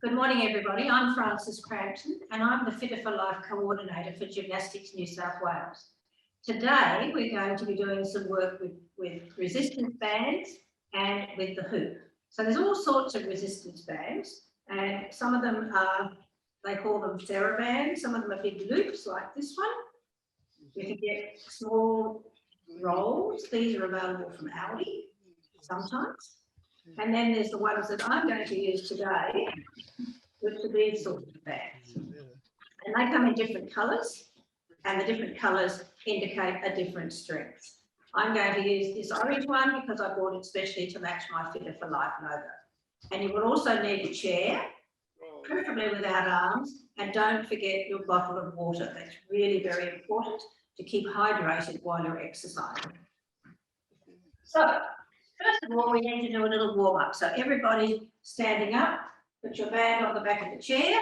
Good morning, everybody. I'm Frances Crampton, and I'm the Fitter for Life Coordinator for Gymnastics New South Wales. Today, we're going to be doing some work with resistance bands and with the hoop. So there's all sorts of resistance bands, and some of them are, they call them TheraBands. Some of them are big loops like this one. You can get small rolls. These are available from Aldi sometimes. And then there's the ones that I'm going to use today, which are these sorts of bands. And they come in different colours, and the different colours indicate a different strength. I'm going to use this orange one because I bought it specially to match my Fitter for Life logo. And you will also need a chair, preferably without arms, and don't forget your bottle of water. That's really very important to keep hydrated while you're exercising. So, first of all, we need to do a little warm up. So everybody standing up, put your band on the back of the chair.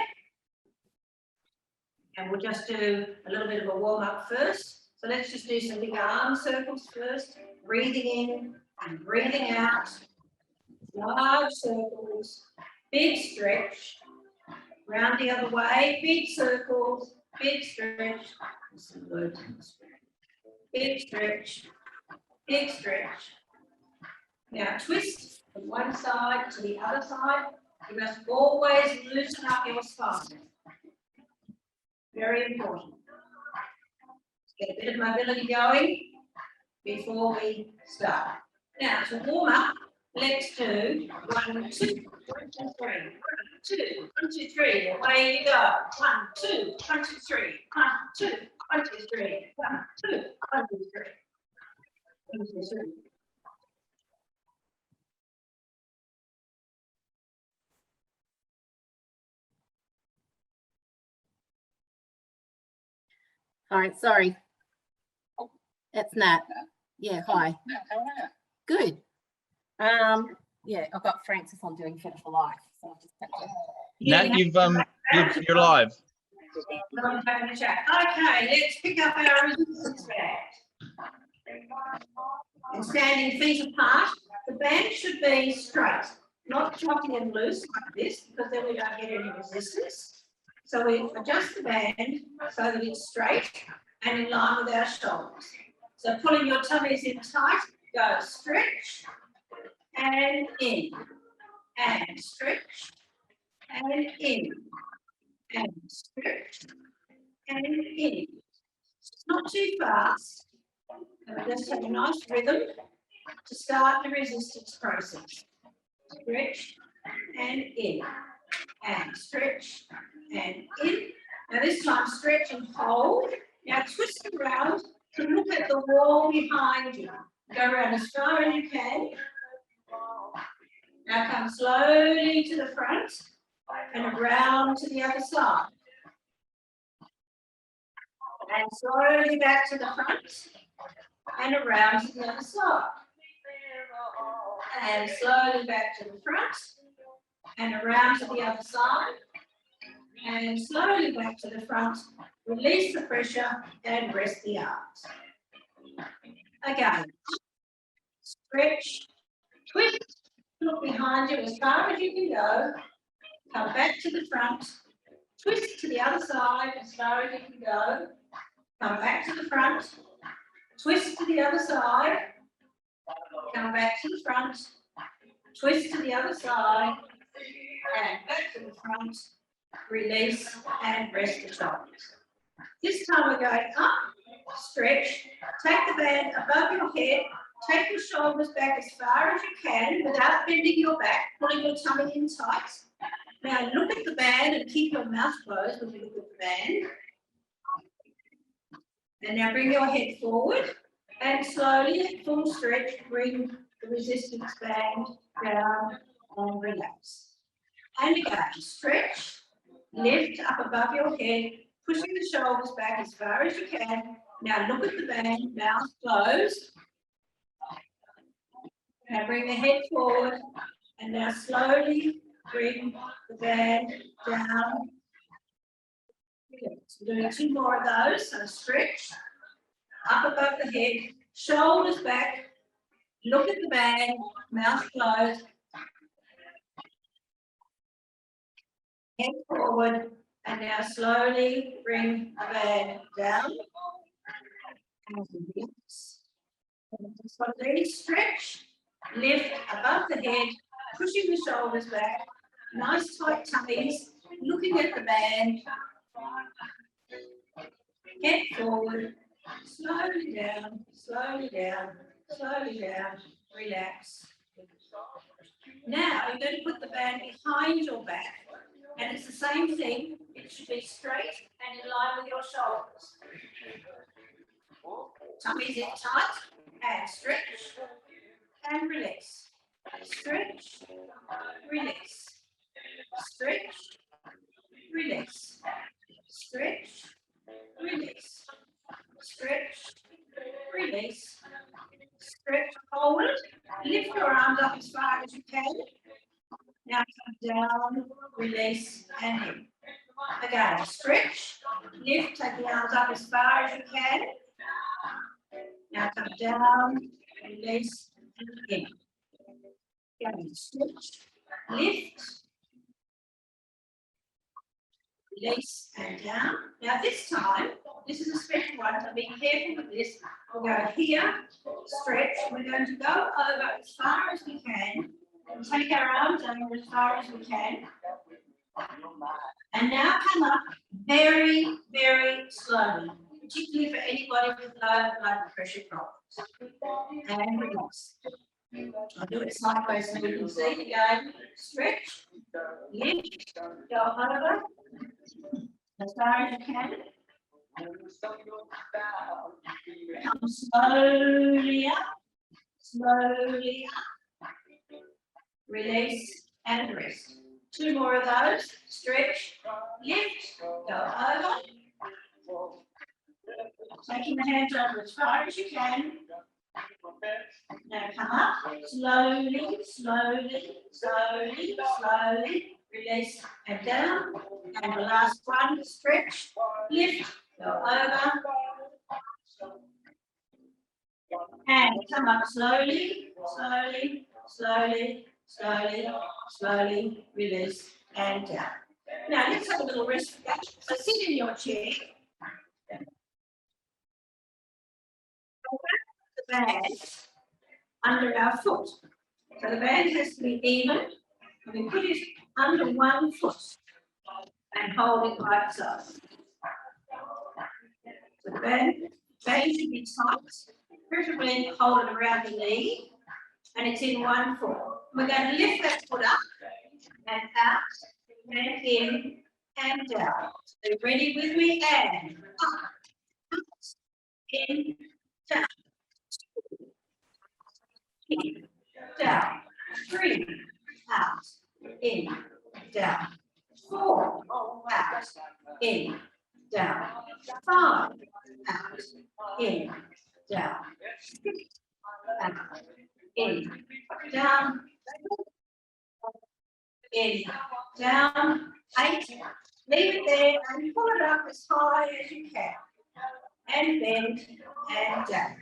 And we'll just do a little bit of a warm up first. So let's just do some big arm circles first. Breathing in and breathing out. Large circles, big stretch. Round the other way, big circles, big stretch. Good. Big stretch, big stretch. Now twist from one side to the other side. You must always loosen up your spine. Very important. Get a bit of mobility going before we start. Now to warm up, let's do 1, 2, 1, 2, 3. 1, 2, 1, 2, 3. Away you go. 1, 2, 1, 2, 3. 1, 2, 1, 2, 3. 1, 2, 1, 2, 3. 1, 2, 3. All right, sorry. That's Nat. Yeah, hi. Good. Yeah, I've got Frances on doing Fitter for Life. So I'll just have Nat, you're live. Okay, let's pick up our resistance band. And standing feet apart, the band should be straight, not chopping and loose like this, because then we don't get any resistance. So we adjust the band so that it's straight and in line with our shoulders. So pulling your tummies in tight, go stretch and in, and stretch and in, and stretch and in. It's not too fast, and we just have a nice rhythm to start the resistance process. Stretch and in, and stretch and in. Now this time stretch and hold. Now twist around to look at the wall behind you. Go around as far as you can. Now come slowly to the front and around to the other side. And slowly back to the front and around to the other side. And slowly back to the front and around to the other side. And slowly back to the front. Release the pressure and rest the arms. Again, stretch, twist, look behind you as far as you can go. Come back to the front, twist to the other side as far as you can go. Come back to the front, twist to the other side. Come back to the front, twist to the other side, and back to the front. Release and rest the shoulders. This time we're going up, stretch, take the band above your head, take your shoulders back as far as you can without bending your back, pulling your tummy in tight. Now look at the band and keep your mouth closed when you look at the band. And now bring your head forward and slowly at full stretch, bring the resistance band down and relax. And again, stretch. Lift up above your head, pushing the shoulders back as far as you can. Now look at the band, mouth closed. Now bring the head forward and now slowly bring the band down. So we're doing 2 more of those. So stretch, up above the head, shoulders back, look at the band, mouth closed. Head forward, and now slowly bring the band down. And release. So really stretch, lift above the head, pushing the shoulders back, nice tight tummies, looking at the band. Head forward, slowly down, slowly down, slowly down, relax. Now you're going to put the band behind your back, and it's the same thing. It should be straight and in line with your shoulders. Tummies in tight, and stretch, and release. Stretch, release. Stretch, release. Stretch, release. Stretch, release. Stretch forward. Lift your arms up as far as you can. Now come down, release, and in. Again, stretch, lift, take the arms up as far as you can. Now come down, release, and in. Again, stretch, lift, release, and down. Now this time, this is a special one, so be careful with this. We'll go here, stretch. We're going to go over as far as we can and take our arms over as far as we can. And now come up very, very slowly, particularly for anybody with low blood pressure problems. And relax. I'll do it sideways so you can see. Again, stretch, lift, go over as far as you can. Come slowly up, slowly up. Release and rest. Two more of those. Stretch, lift, go over. Taking the hands over as far as you can. Now come up, slowly, slowly, slowly, slowly. Release and down. And the last one, stretch, lift, go over. And come up slowly, slowly, slowly, slowly, slowly, release and down. Now let's have a little rest for that. So sit in your chair. The band under our foot. So the band has to be even. And we put it under one foot and hold it like so. So the band should be tight. Preferably hold it around the knee, and it's in one foot. We're going to lift that foot up and out and in and down. So ready with me? And up, out, in, down, in, down, 3, out, in, down, 4, out, in, down, 5, out, in, down, 6, out, in, down, in, down, 8, leave it there and pull it up as high as you can. And bend and down.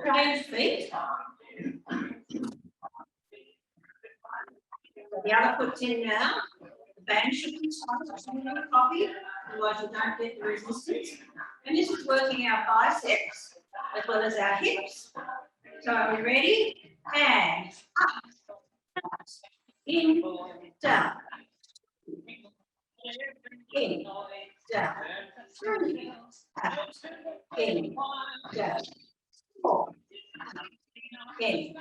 Change feet. The other foot's in now. The band should be tight, so you need a copy, otherwise you don't get the resistance. And this is working our biceps as well as our hips. So are we ready? And up, out, in, down, in, down, 3, out, in, down, 4, out, in,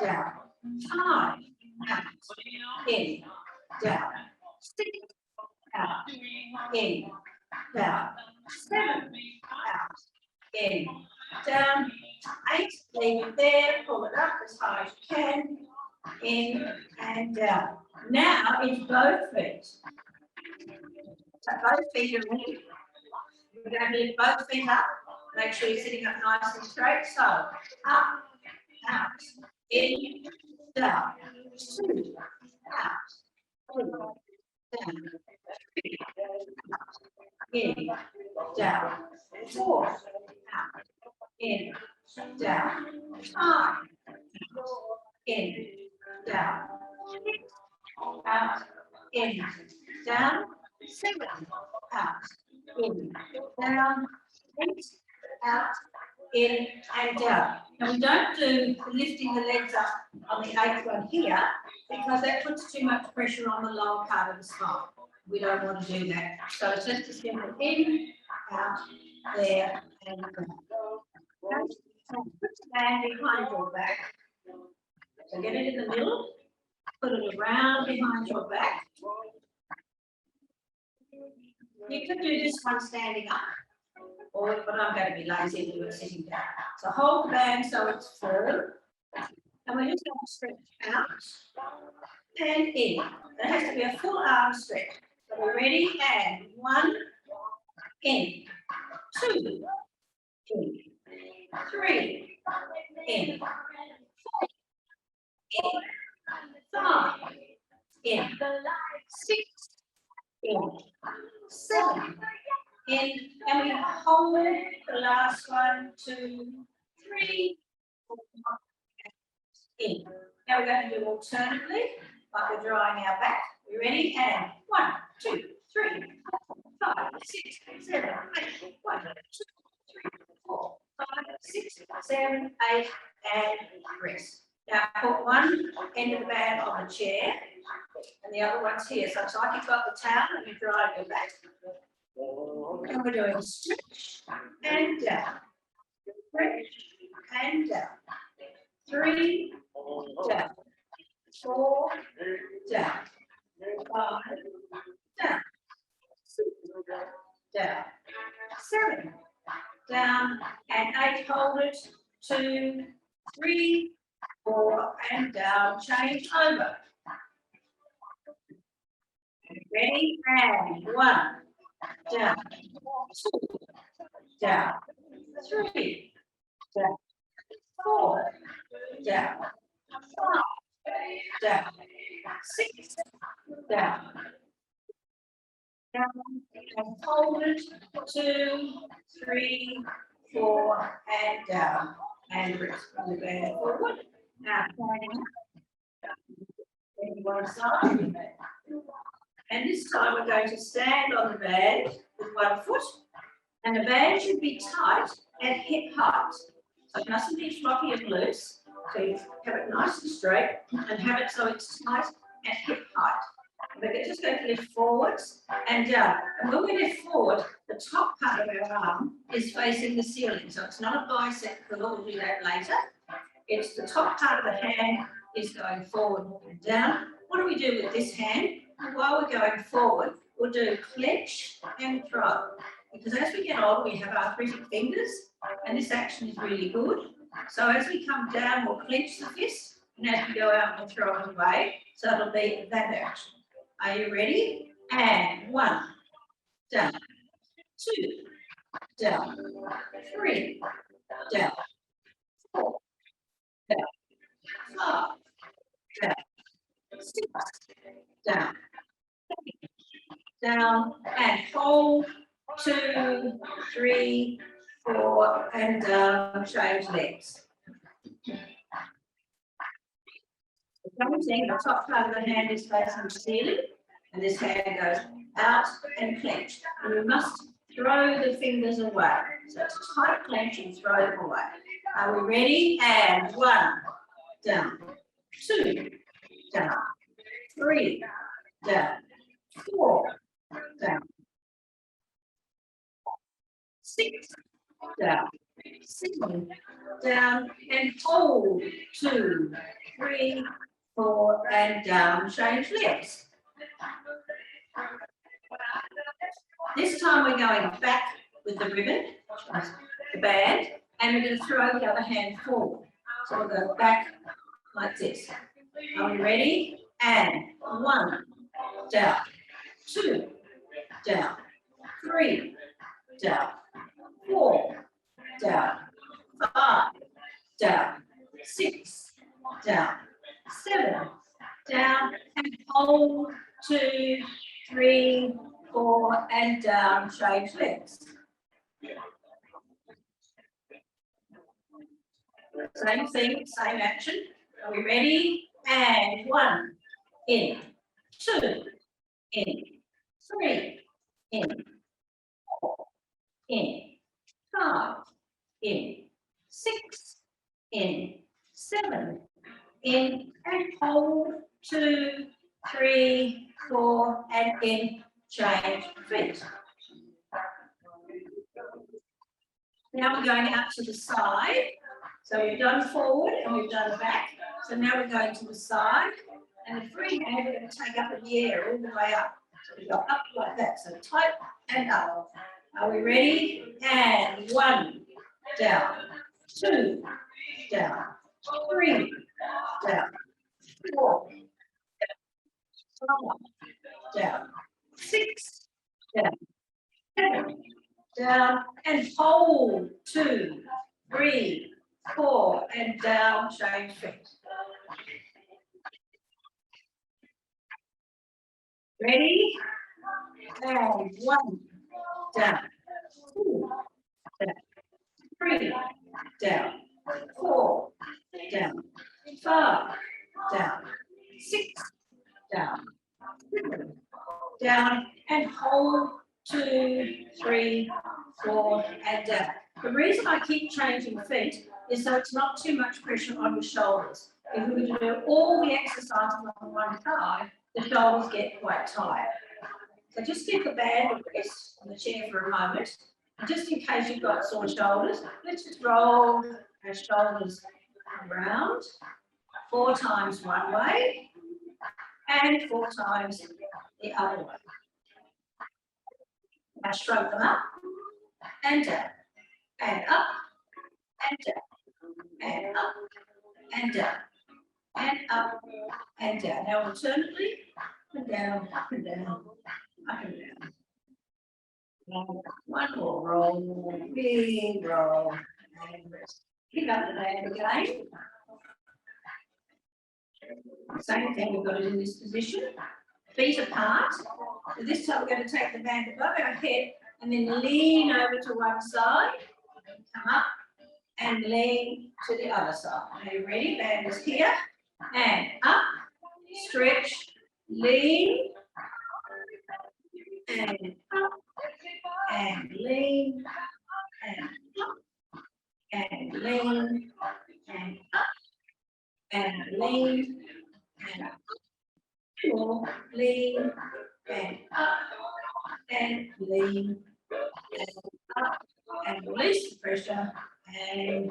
down, 5, out, in, down, 6, out, in, down, 7, out, in, down, 8, leave it there, pull it up as high as you can, in and down. Now it's both feet. So both feet are in. We're going to lift both feet up. Make sure you're sitting up nice and straight. So up, out, in, down, 2, out, in, down, 3, out, in, down, 4, out, in, down, 5, in, down, out, in, down, 7, out, in, down, 8, out, in and down. Now we don't do lifting the legs up on the 8th one here because that puts too much pressure on the lower part of the spine. We don't want to do that. So it's just a simple in, out, there, and down. Okay. So put the band behind your back. So get it in the middle, put it around behind your back. You can do this one standing up, but I'm going to be lazy and do it sitting down. So hold the band so it's firm. And we're just going to stretch out and in. There has to be a full arm stretch. So we're ready, and 1, in, 2, in, 3, in, 4, in, 5, in, 6, in, 7, in, and we hold the last 1, 2, 3, 4, in. Now we're going to do alternately, like we're drawing our back. You ready? And 1, 2, 3, 4, 5, 6, 7, 8, 1, 2, 3, 4, 5, 6, 7, 8, and rest. Now put one end of the band on the chair, and the other one's here. So it's like you've got the towel and you're drying your back. And we're doing stretch and down, stretch and down, 3, down, 4, down, 5, down, 6, down, 7, down, and 8, hold it, 2, 3, 4, and down, change over. Ready, and 1, down, 2, down, 3, down, 4, down, 5, down, 6, down, down, and hold it, 2, 3, 4, and down, and rest from the band forward. Now, one side, and this time we're going to stand on the band with one foot, and the band should be tight at hip height. So it mustn't be floppy and loose. So you have it nice and straight and have it so it's tight at hip height. We're just going to lift forwards and down. And when we lift forward, the top part of our arm is facing the ceiling. So it's not a bicep curl, we'll do that later. It's the top part of the hand is going forward and down. What do we do with this hand? While we're going forward, we'll do clench and throw. Because as we get older, we have arthritic fingers, and this action is really good. So as we come down, we'll clench the fist, and as we go out, we'll throw it away. So it'll be that action. Are you ready? And 1, down, 2, down, 3, down, 4, down, 5, down, 6, down, 8, down, and hold, 2, 3, 4, and down, change legs. The same thing, the top part of the hand is facing the ceiling, and this hand goes out and clench. And we must throw the fingers away. So it's a tight clench and throw them away. Are we ready? And 1, down, 2, down, 3, down, 4, down, 6, down, 7, down, and hold, 2, 3, 4, and down, change legs. This time we're going back with the ribbon, the band, and we're going to throw the other hand forward. So we'll go back like this. Are we ready? And 1, down, 2, down, 3, down, 4, down, 5, down, 6, down, 7, down, and hold, 2, 3, 4, and down, change legs. Same thing, same action. Are we ready? And 1, in, 2, in, 3, in, 4, in, 5, in, 6, in, 7, in, and hold, 2, 3, 4, and in, change feet. Now we're going out to the side. So we've done forward and we've done back. So now we're going to the side. And the free hand we're going to take up in the air all the way up. So we go up like that. So tight and up. Are we ready? And 1, down, 2, down, 3, down, 4, down, 6, down, 7, down, and hold, 2, 3, 4, and down, change feet. Ready? And 1, down, 2, down, 3, down, 4, down, 5, down, 6, down, 7, down, and hold, 2, 3, 4, and down. The reason I keep changing feet is so it's not too much pressure on your shoulders. If we were to do all the exercises on one side, the shoulders get quite tired. So just give the band a rest on the chair for a moment. And just in case you've got sore shoulders, let's just roll our shoulders around 4 times one way and 4 times the other way. Now stroke them up and down, and up and down, and up and down, and up and down. Now alternately, up and down, up and down, up and down. And one more roll, big roll, and rest. Pick up the band again. Same thing, we've got it in this position. Feet apart. So this time we're going to take the band above our head and then lean over to one side, come up and lean to the other side. Are you ready? Band is here and up, stretch, lean, and up, and lean, and up, and lean, and up, and lean, and up. More, lean, and up, and lean, and up, and release the pressure, and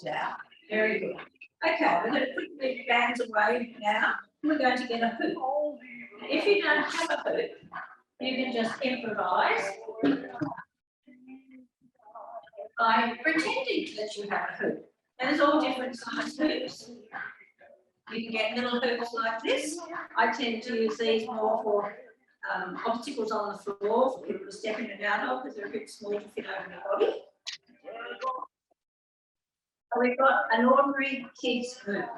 down. Very good. Okay, we're going to put the bands away now. We're going to get a hoop. If you don't have a hoop, you can just improvise by pretending that you have a hoop. And there's all different size hoops. You can get little hoops like this. I tend to use these more for obstacles on the floor for people to step in and out of because they're a bit small to fit over their body. So we've got an ordinary kids hoop.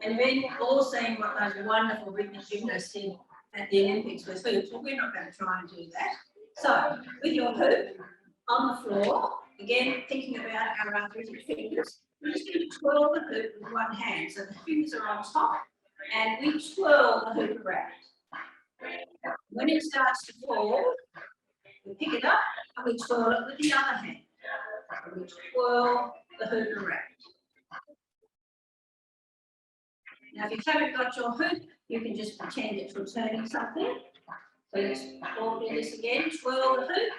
And then all seen what those wonderful rhythmic gymnasts did at the Olympics with hoops. Well, we're not going to try and do that. So with your hoop on the floor, again, thinking about our arthritic fingers, we're just going to twirl the hoop with one hand. So the fingers are on top and we twirl the hoop around. When it starts to fall, we pick it up and we twirl it with the other hand. And we twirl the hoop around. Now, if you haven't got your hoop, you can just pretend it's returning something. So let's all do this again, twirl the hoop.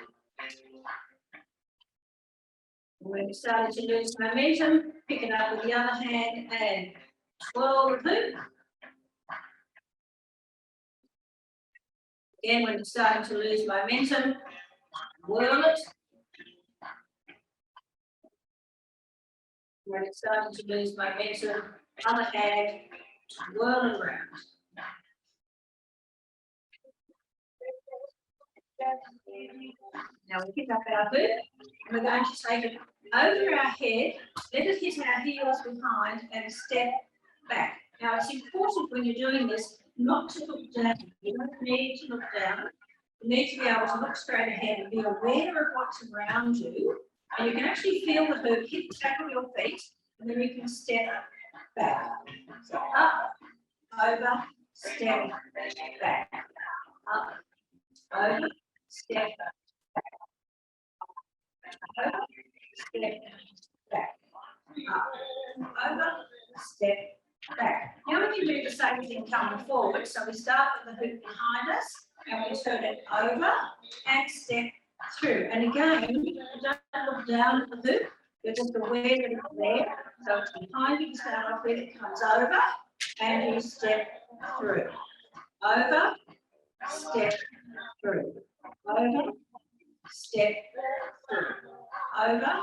When it's starting to lose momentum, pick it up with the other hand and twirl the hoop. Again, when it's starting to lose momentum, whirl it. When it's starting to lose momentum, other hand, whirl it around. Now we pick up our hoop and we're going to take it over our head, let it hit our heels behind and step back. Now it's important when you're doing this not to look down. You don't need to look down. You need to be able to look straight ahead and be aware of what's around you. And you can actually feel the hoop hit the back of your feet and then you can step back. So up, over, step, back, up, over, step, over, step, back, up, over, step, back. Now we can do the same thing coming forward. So we start with the hoop behind us and we turn it over and step through. And again, you don't look down at the hoop, you're just aware that it's there. So it's behind you, you start off with it, comes over and you step through. Over, step through. Over, step through. Over,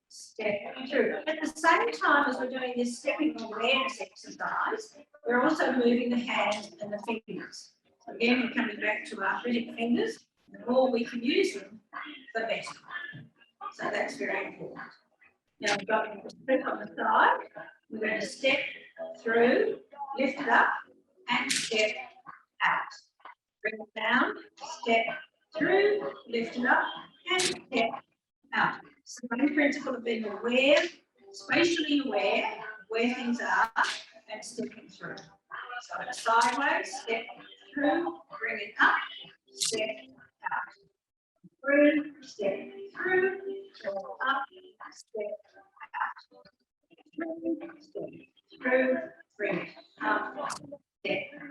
step through. At the same time as we're doing this stepping awareness exercise, we're also moving the hands and the fingers. So again, we're coming back to our arthritic fingers. The more we can use them, the better. So that's very important. Now we've got the foot on the side. We're going to step through, lift it up, and step out. Bring it down, step through, lift it up, and step out. So the main principle of being aware, spatially aware of where things are, and stepping through. So it's sideways, step through, bring it up, step out. Through, step through, up, step out. Through, step through, bring it up, step out.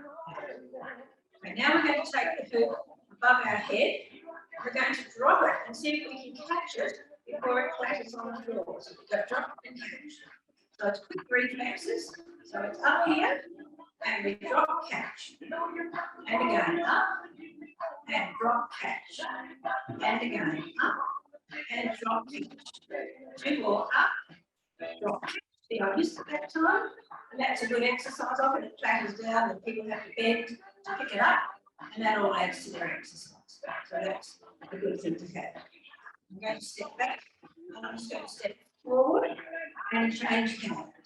Okay, now we're going to take the hoop above our head. We're going to drop it and see if we can catch it before it clatters on the floor. So we've got to drop and catch. So it's quick reflexes. So it's up here and we drop, catch. And again, up and drop, catch. And again, up and drop, catch. Two more, up, drop, catch. See, I missed it that time. And that's a good exercise of it. It clatters down and people have to bend to pick it up. And that all adds to their exercise. So that's a good thing to have. I'm going to step back and I'm just going to step forward and change hands.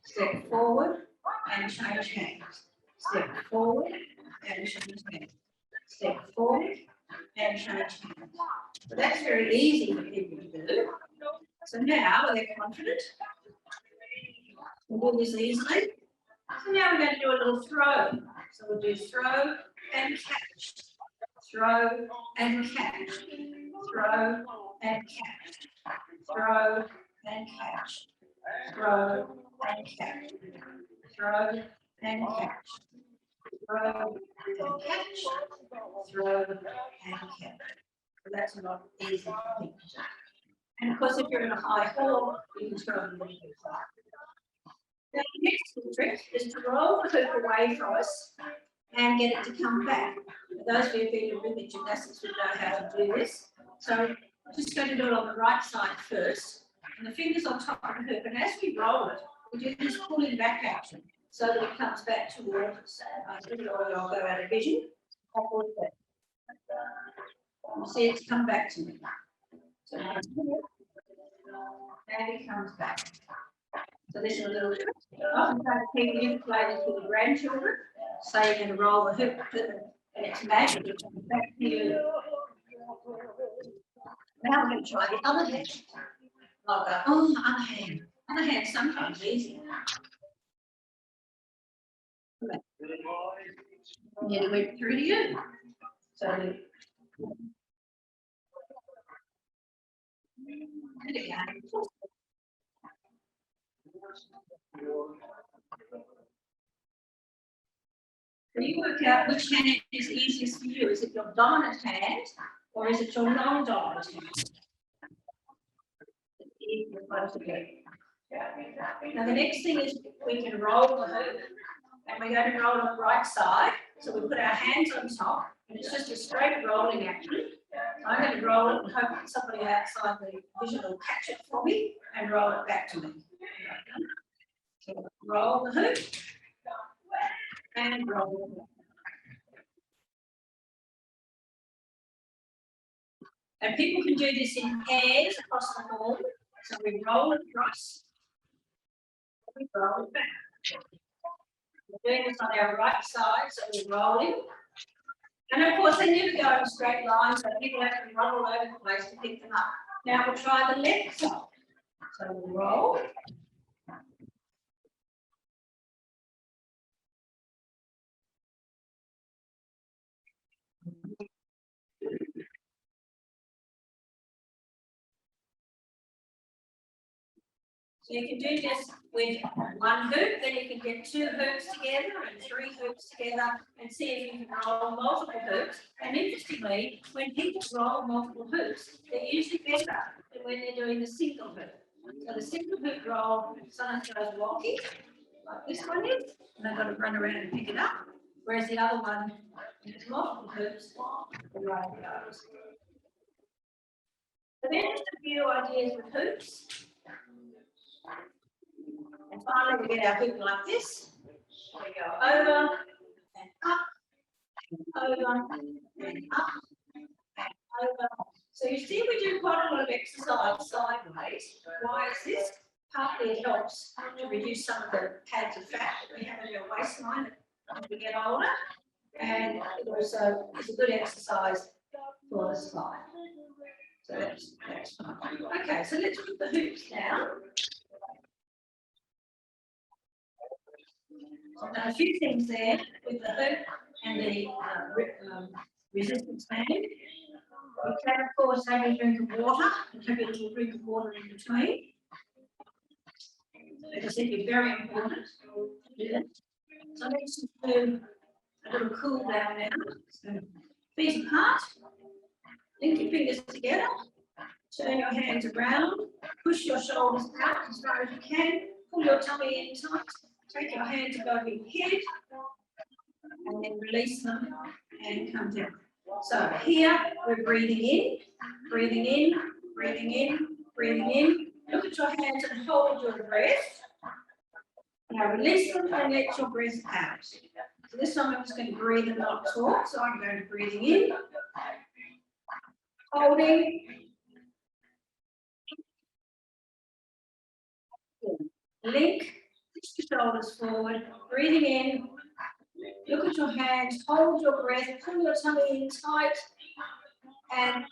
Step forward and change hands. Step forward and change hands. Step forward and change hands. So that's very easy for people to do. So now they're confident. We'll do this easily. So now we're going to do a little throw. So we'll do throw and catch. Throw and catch. Throw and catch. Throw and catch. Throw and catch. Throw and catch. Throw and catch. Throw and catch. So that's not easy for people. And of course, if you're in a high hall, you can throw them a little bit higher. Now, the next trick is to roll the hoop away from us and get it to come back. For those of you who've been in rhythmic gymnastics would know how to do this. So I'm just going to do it on the right side first, and the fingers on top of the hoop. And as we roll it, we do this pulling back action so that it comes back towards us. I'll go out of vision. You see it's come back to me. So now and it comes back. So this is a little trick. Often people use play this with the grandchildren. Say you're going to roll the hoop and it's magic. It comes back to you. Now we're going to try the other hand. I'll go, oh, the other hand. Other hand sometimes easier. Nearly went through to you. So and again. So you work out which hand is easiest for you. Is it your dominant hand or is it your non-dominant hand? Now the next thing is we can roll the hoop and we're going to roll on the right side. So we put our hands on top and it's just a straight rolling action. I'm going to roll it and hope that somebody outside the vision will catch it for me and roll it back to me. So roll the hoop and roll the hoop. And people can do this in pairs across the hall. So we roll it across, we roll it back. We're doing this on our right side, so we're rolling. And of course, they never go in a straight line, so people have to run all over the place to pick them up. Now we'll try the left side. So we'll roll. So you can do this with one hoop, then you can get 2 hoops together and 3 hoops together and see if you can roll multiple hoops. And interestingly, when people roll multiple hoops, they're usually better than when they're doing the single hoop. So the single hoop roll, sometimes goes wonky, like this one is, and they've got to run around and pick it up. Whereas the other one, if it's multiple hoops, the roll goes. So then just a few ideas with hoops. And finally, we get our hoop like this. We go over and up, over and up and over. So you see we do quite a lot of exercise sideways. Why is this? Partly it helps to reduce some of the pads of fat that we have in our waistline as we get older. And it also is a good exercise for the spine. So that's fine. Okay, so let's put the hoops down. So I've done a few things there with the hoop and the resistance band. You can, of course, have a drink of water and have a little drink of water in between. As I said, it's very important to do that. So let's just do a little cool down now. So feet apart, link your fingers together, turn your hands around, push your shoulders out as far as you can, pull your tummy in tight, take your hands above your head, and then release them and come down. So here we're breathing in, breathing in, breathing in, breathing in. Look at your hands and hold your breath. Now release them and let your breath out. So this time I'm just going to breathe and not talk. So I'm going to breathing in, holding, link, push your shoulders forward, breathing in. Look at your hands, hold your breath, pull your tummy in tight, and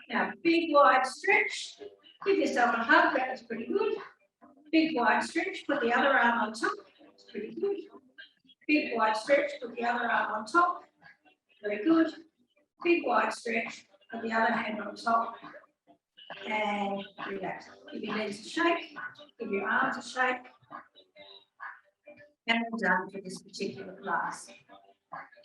now big wide stretch. Give yourself a hug, that was pretty good. Big wide stretch, put the other arm on top, that's pretty good. Big wide stretch, put the other arm on top, very good. Big wide stretch, put the other hand on top, and relax. Give your legs a shake, give your arms a shake. And we're done for this particular class.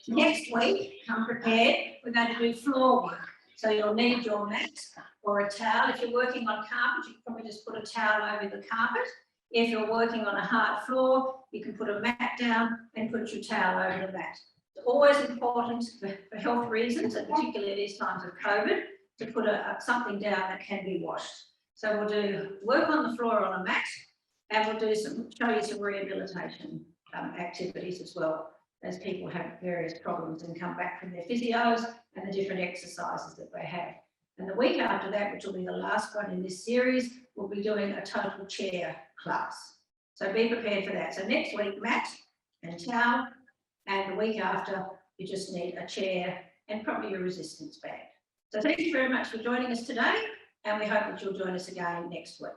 Next week, come prepared, we're going to do floor work. So you'll need your mat or a towel. If you're working on carpet, you can probably just put a towel over the carpet. If you're working on a hard floor, you can put a mat down and put your towel over the mat. It's always important for health reasons, and particularly these times of COVID, to put something down that can be washed. So we'll do work on the floor on a mat, and we'll do show you some rehabilitation activities as well, as people have various problems and come back from their physios and the different exercises that they have. And the week after that, which will be the last one in this series, we'll be doing a total chair class. So be prepared for that. So next week, mat and towel, and the week after, you just need a chair and probably your resistance band. So thank you very much for joining us today, and we hope that you'll join us again next week.